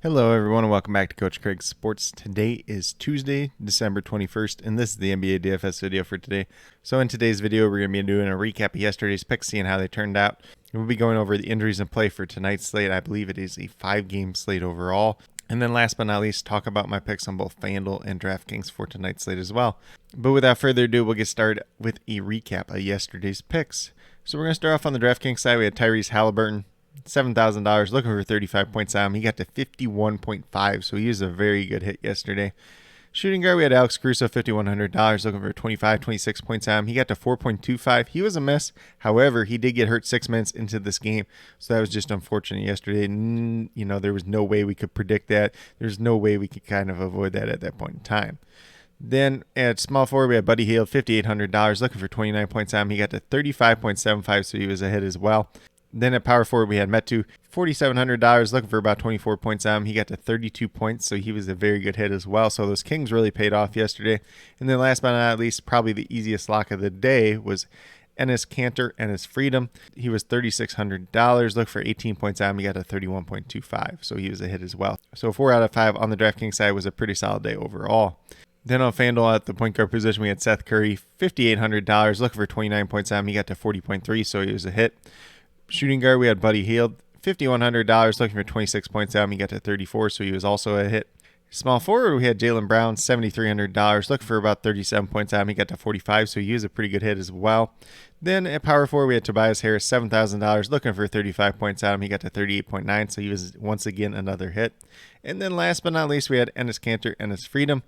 Hello everyone and welcome back to Coach Craig Sports. Today is Tuesday, December 21st, and this is the NBA DFS video for today. So in today's video, we're going to be doing a recap of yesterday's picks, seeing how they turned out. And we'll be going over the injuries in play for tonight's slate. I believe it is a 5-game slate overall. And then last but not least, talk about my picks on both FanDuel and DraftKings for tonight's slate as well. But without further ado, we'll get started with a recap of yesterday's picks. So we're going to start off on the DraftKings side. We had Tyrese Halliburton. $7,000, looking for 35 points on him. He got to 51.5, so he was a very good hit yesterday. Shooting guard, we had Alex Caruso, $5,100, looking for 26 points on him. He got to 4.25. He was a miss. However, he did get hurt 6 minutes into this game, so that was just unfortunate yesterday. There was no way we could predict that. There's no way we could kind of avoid that at that point in time. Then at small forward, we had Buddy Hield, $5,800, looking for 29 points on him. He got to 35.75, so he was a hit as well. Then at power forward, we had Metu, $4,700, looking for about 24 points on him. He got to 32 points, so he was a very good hit as well. So those Kings really paid off yesterday. And then last but not least, probably the easiest lock of the day was Enes Kanter and his Freedom. He was $3,600, looked for 18 points on him. He got to 31.25, so he was a hit as well. So 4 out of 5 on the DraftKings side was a pretty solid day overall. Then on FanDuel at the point guard position, we had Seth Curry, $5,800, looking for 29 points on him. He got to 40.3, so he was a hit. Shooting guard, we had Buddy Hield, $5,100, looking for 26 points out. He got to 34, so he was also a hit. Small forward, we had Jaylen Brown, $7,300, looking for about 37 points out. He got to 45, so he was a pretty good hit as well. Then at power forward, we had Tobias Harris, $7,000, looking for 35 points out. He got to 38.9, so he was once again another hit. And then last but not least, we had Enes Kanter and his Freedom,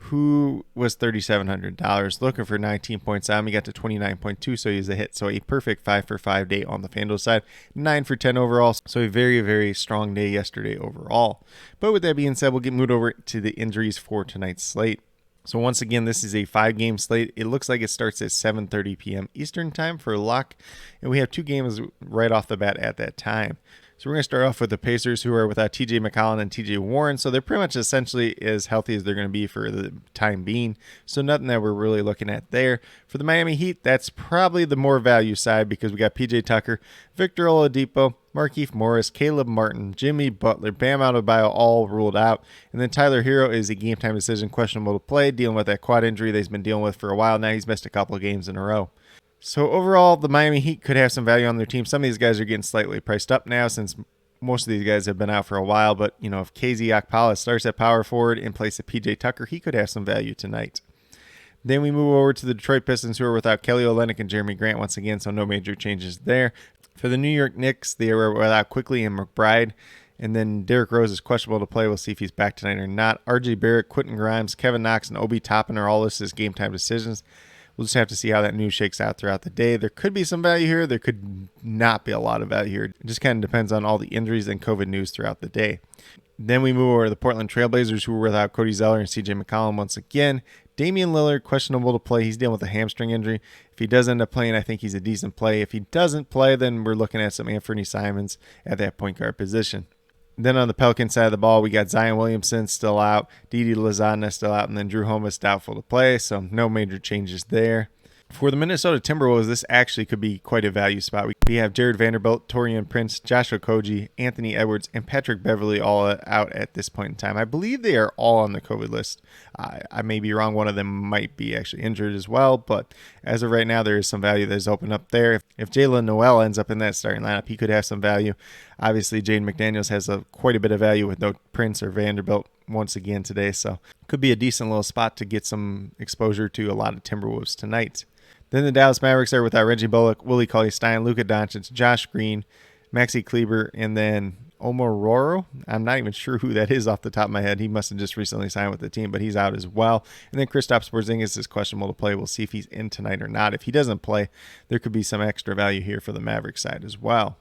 who was $3,700, looking for 19 points on him. He got to 29.2, so he's a hit. So a perfect 5 for 5 day on the FanDuel side, 9 for 10 overall. So a very, very strong day yesterday overall. But with that being said, we'll moved over to the injuries for tonight's slate. So once again, this is a 5-game slate. It looks like it starts at 7:30 p.m. Eastern time for a lock, and we have 2 games right off the bat at that time. So we're going to start off with the Pacers, who are without TJ McCollum and TJ Warren. So they're pretty much essentially as healthy as they're going to be for the time being. So nothing that we're really looking at there. For the Miami Heat, that's probably the more value side because we got PJ Tucker, Victor Oladipo, Markieff Morris, Caleb Martin, Jimmy Butler, Bam Adebayo all ruled out. And then Tyler Hero is a game time decision, questionable to play, dealing with that quad injury that he's been dealing with for a while now. He's missed a couple of games in a row. So overall, the Miami Heat could have some value on their team. Some of these guys are getting slightly priced up now since most of these guys have been out for a while. But, if KZ Okpala starts at power forward in place of PJ Tucker, he could have some value tonight. Then we move over to the Detroit Pistons, who are without Kelly Olynyk and Jeremy Grant once again, so no major changes there. For the New York Knicks, they were without Quickly and McBride. And then Derrick Rose is questionable to play. We'll see if he's back tonight or not. RJ Barrett, Quentin Grimes, Kevin Knox, and Obi Toppin are all listed as game time decisions. We'll just have to see how that news shakes out throughout the day. There could be some value here. There could not be a lot of value here. It just kind of depends on all the injuries and COVID news throughout the day. Then we move over to the Portland Trailblazers, who were without Cody Zeller and CJ McCollum once again. Damian Lillard, questionable to play. He's dealing with a hamstring injury. If he does end up playing, I think he's a decent play. If he doesn't play, then we're looking at some Anthony Simons at that point guard position. Then on the Pelicans side of the ball, we got Zion Williamson still out, Didi Lozada still out, and then Drew Holmes doubtful to play, so no major changes there. For the Minnesota Timberwolves, this actually could be quite a value spot. We have Jared Vanderbilt, Taurean Prince, Joshua Okogie, Anthony Edwards, and Patrick Beverley all out at this point in time. I believe they are all on the COVID list. I may be wrong. One of them might be actually injured as well, but as of right now, there is some value that is open up there. If Jalen Noel ends up in that starting lineup, he could have some value. Obviously, Jaden McDaniels has quite a bit of value with no Prince or Vanderbilt once again today, so could be a decent little spot to get some exposure to a lot of Timberwolves tonight. Then the Dallas Mavericks are without Reggie Bullock, Willie Cauley-Stein, Luka Doncic, Josh Green, Maxi Kleber, and then Omororo. I'm not even sure who that is off the top of my head. He must have just recently signed with the team, but he's out as well. And then Kristaps Porzingis is questionable to play. We'll see if he's in tonight or not. If he doesn't play, there could be some extra value here for the Mavericks side as well.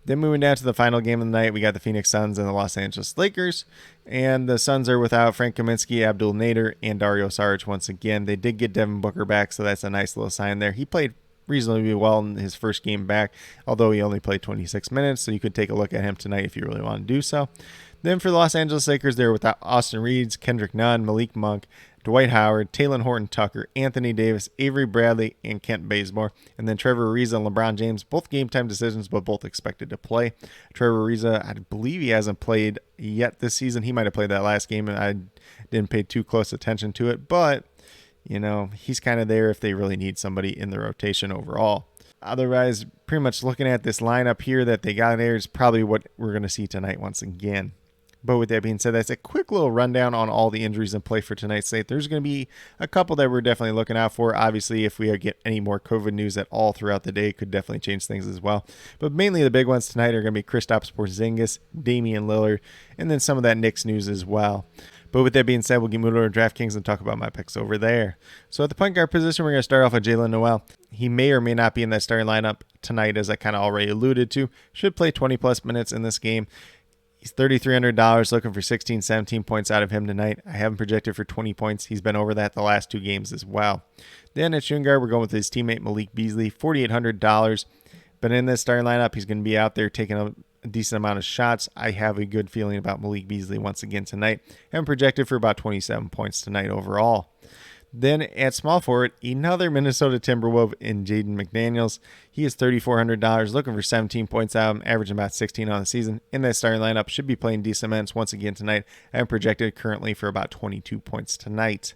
Then moving down to the final game of the night, we got the Phoenix Suns and the Los Angeles Lakers. And the Suns are without Frank Kaminsky, Abdul Nader, and Dario Saric once again. They did get Devin Booker back, so that's a nice little sign there. He played reasonably well in his first game back, although he only played 26 minutes, so you could take a look at him tonight if you really want to do so. Then for the Los Angeles Lakers, they're without Austin Reeves, Kendrick Nunn, Malik Monk, Dwight Howard, Talen Horton-Tucker, Anthony Davis, Avery Bradley, and Kent Bazemore. And then Trevor Ariza and LeBron James, both game time decisions, but both expected to play. Trevor Ariza, I believe he hasn't played yet this season. He might have played that last game, and I didn't pay too close attention to it. But, he's kind of there if they really need somebody in the rotation overall. Otherwise, pretty much looking at this lineup here that they got there is probably what we're going to see tonight once again. But with that being said, that's a quick little rundown on all the injuries in play for tonight's slate. There's going to be a couple that we're definitely looking out for. Obviously, if we get any more COVID news at all throughout the day, it could definitely change things as well. But mainly the big ones tonight are going to be Kristaps Porzingis, Damian Lillard, and then some of that Knicks news as well. But with that being said, we'll get moved over to DraftKings and talk about my picks over there. So at the point guard position, we're going to start off with Jalen Noel. He may or may not be in that starting lineup tonight, as I kind of already alluded to. Should play 20-plus minutes in this game. He's $3,300, looking for 16, 17 points out of him tonight. I have him projected for 20 points. He's been over that the last two games as well. Then at shooting guard, we're going with his teammate Malik Beasley, $4,800. But in this starting lineup, he's going to be out there taking a decent amount of shots. I have a good feeling about Malik Beasley once again tonight. I'm projected for about 27 points tonight overall. Then at small forward, another Minnesota Timberwolves in Jaden McDaniels. He is $3,400, looking for 17 points out, averaging about 16 on the season. In that starting lineup, should be playing decent minutes once again tonight. I'm projected currently for about 22 points tonight.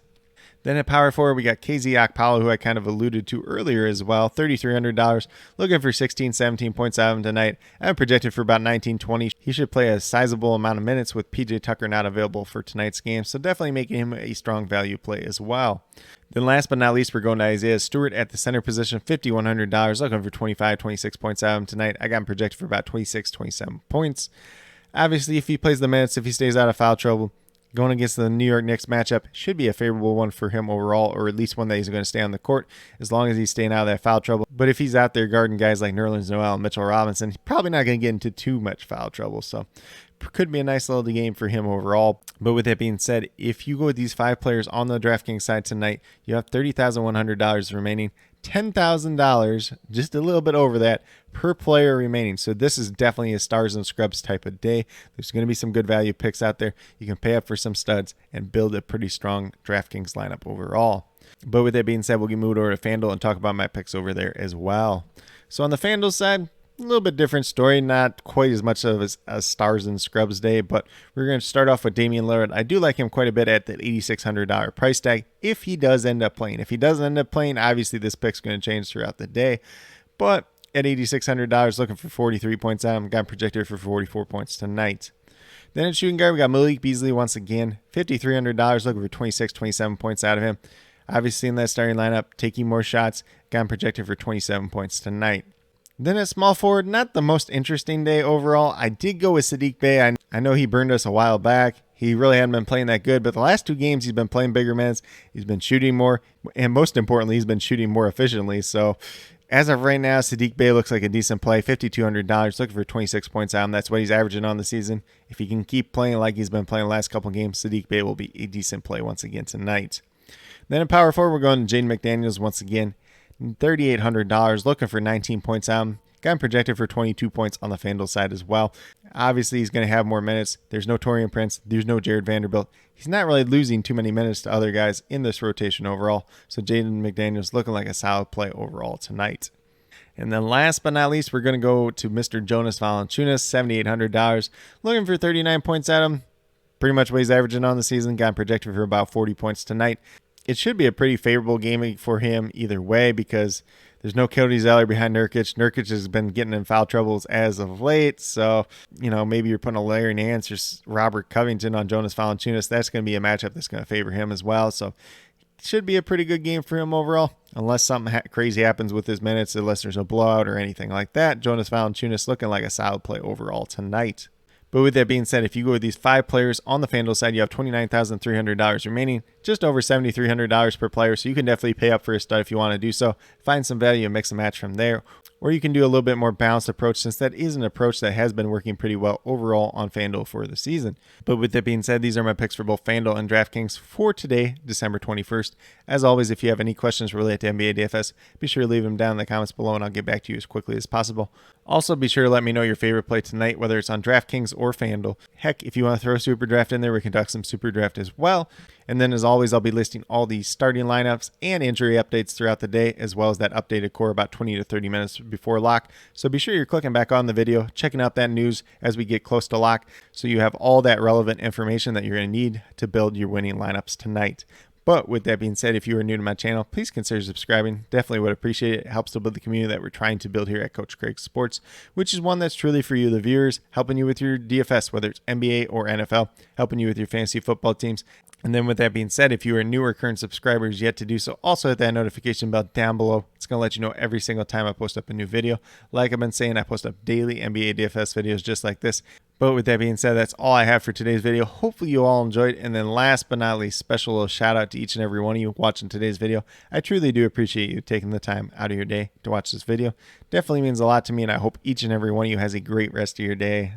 Then at power forward, we got KZ Okpala, who I kind of alluded to earlier as well, $3,300, looking for 16, 17 points out of him tonight. I'm projected for about 19, 20. He should play a sizable amount of minutes with PJ Tucker not available for tonight's game, so definitely making him a strong value play as well. Then last but not least, we're going to Isaiah Stewart at the center position, $5,100, looking for 25, 26 points out of him tonight. I got him projected for about 26, 27 points. Obviously, if he plays the minutes, if he stays out of foul trouble, going against the New York Knicks matchup should be a favorable one for him overall, or at least one that he's going to stay on the court as long as he's staying out of that foul trouble. But if he's out there guarding guys like Nerlens Noel and Mitchell Robinson, he's probably not going to get into too much foul trouble. So could be a nice little game for him overall. But with that being said, if you go with these five players on the DraftKings side tonight, you have $30,100 remaining, $10,000, just a little bit over that per player remaining. So this is definitely a stars and scrubs type of day. There's going to be some good value picks out there. You can pay up for some studs and build a pretty strong DraftKings lineup overall. But with that being said, we'll get moved over to FanDuel and talk about my picks over there as well. So on the FanDuel side, a little bit different story, not quite as much of a stars and scrubs day, but we're going to start off with Damian Lillard. I do like him quite a bit at that $8,600 price tag if he does end up playing. If he doesn't end up playing, obviously this pick's going to change throughout the day, but at $8,600, looking for 43 points out, I'm got projected for 44 points tonight. Then at shooting guard, we got Malik Beasley once again, $5,300, looking for 26, 27 points out of him. Obviously in that starting lineup, taking more shots, got him projected for 27 points tonight. Then at small forward, not the most interesting day overall. I did go with Saddiq Bey. I know he burned us a while back. He really hadn't been playing that good, but the last two games he's been playing bigger minutes. He's been shooting more, and most importantly, he's been shooting more efficiently. So as of right now, Saddiq Bey looks like a decent play, $5,200, looking for 26 points out, and that's what he's averaging on the season. If he can keep playing like he's been playing the last couple games, Saddiq Bey will be a decent play once again tonight. Then in power forward, we're going to Jaden McDaniels once again. $3,800, looking for 19 points out. Got him projected for 22 points on the FanDuel side as well. Obviously, he's going to have more minutes. There's no Taurean Prince. There's no Jared Vanderbilt. He's not really losing too many minutes to other guys in this rotation overall. So Jaden McDaniels looking like a solid play overall tonight. And then last but not least, we're going to go to Mr. Jonas Valanciunas, $7,800. Looking for 39 points at him. Pretty much what he's averaging on the season. Got him projected for about 40 points tonight. It should be a pretty favorable game for him either way because there's no Cody Zeller behind Nurkic. Nurkic has been getting in foul troubles as of late. So, maybe you're putting a Larry Nance or Robert Covington on Jonas Valanciunas. That's going to be a matchup that's going to favor him as well. So it should be a pretty good game for him overall. Unless something crazy happens with his minutes, unless there's a blowout or anything like that. Jonas Valanciunas looking like a solid play overall tonight. But with that being said, if you go with these five players on the FanDuel side, you have $29,300 remaining, just over $7,300 per player. So you can definitely pay up for a stud if you want to do so. Find some value and mix and match from there. Or you can do a little bit more balanced approach since that is an approach that has been working pretty well overall on FanDuel for the season. But with that being said, these are my picks for both FanDuel and DraftKings for today, December 21st. As always, if you have any questions related to NBA DFS, be sure to leave them down in the comments below and I'll get back to you as quickly as possible. Also, be sure to let me know your favorite play tonight, whether it's on DraftKings or FanDuel. Heck, if you want to throw a Super Draft in there, we can talk some Super Draft as well. And then, as always, I'll be listing all the starting lineups and injury updates throughout the day, as well as that updated core about 20 to 30 minutes before lock. So be sure you're clicking back on the video, checking out that news as we get close to lock, so you have all that relevant information that you're going to need to build your winning lineups tonight. But with that being said, if you are new to my channel, please consider subscribing. Definitely would appreciate it. It helps to build the community that we're trying to build here at Coach Craig Sports, which is one that's truly for you, the viewers, helping you with your DFS, whether it's NBA or NFL, helping you with your fantasy football teams. And then with that being said, if you are new or current subscribers yet to do so, also hit that notification bell down below. It's going to let you know every single time I post up a new video. Like I've been saying, I post up daily NBA DFS videos just like this. But with that being said, that's all I have for today's video. Hopefully you all enjoyed. And then last but not least, special little shout out to each and every one of you watching today's video. I truly do appreciate you taking the time out of your day to watch this video. Definitely means a lot to me, and I hope each and every one of you has a great rest of your day.